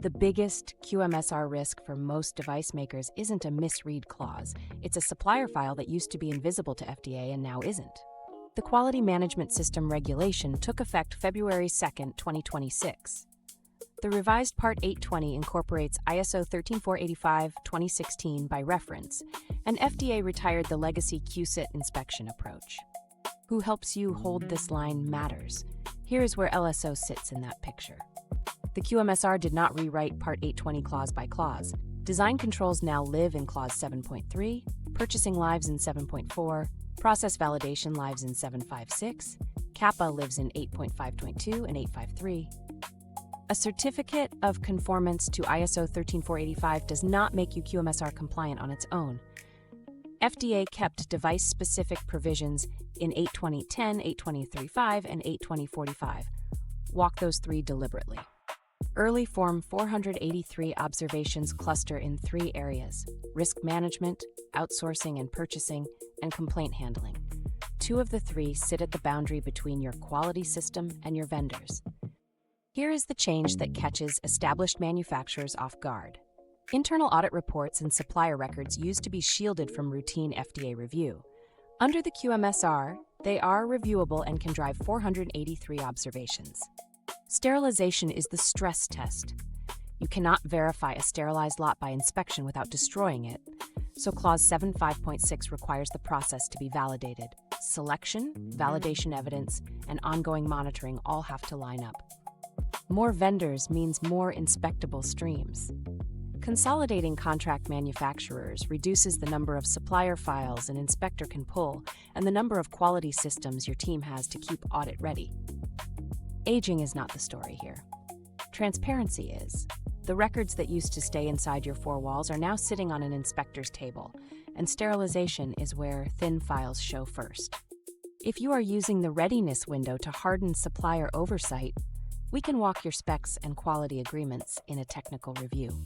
The biggest QMSR risk for most device makers isn't a misread clause. It's a supplier file that used to be invisible to FDA and now isn't. The Quality Management System regulation took effect February 2, 2026. The revised Part 820 incorporates ISO 13485-2016 by reference, and FDA retired the legacy QSIT inspection approach. Who helps you hold this line matters. Here is where LSO sits in that picture. The QMSR did not rewrite Part 820 clause by clause. Design controls now live in Clause 7.3, purchasing lives in 7.4, process validation lives in 7.56, CAPA lives in 8.5.2 and 8.5.3. A certificate of conformance to ISO 13485 does not make you QMSR compliant on its own. FDA kept device-specific provisions in 820.10, 820.35, and 820.45. Walk those three deliberately. Early Form 483 observations cluster in three areas: risk management, outsourcing and purchasing, and complaint handling. Two of the three sit at the boundary between your quality system and your vendors. Here is the change that catches established manufacturers off guard. Internal audit reports and supplier records used to be shielded from routine FDA review. Under the QMSR, they are reviewable and can drive 483 observations. Sterilization is the stress test. You cannot verify a sterilized lot by inspection without destroying it, so Clause 7.5.6 requires the process to be validated. Selection, validation evidence, and ongoing monitoring all have to line up. More vendors means more inspectable streams. Consolidating contract manufacturers reduces the number of supplier files an inspector can pull and the number of quality systems your team has to keep audit ready. Aging is not the story here. Transparency is. The records that used to stay inside your four walls are now sitting on an inspector's table, and sterilization is where thin files show first. If you are using the Readiness window to harden supplier oversight, we can walk your specs and quality agreements in a technical review.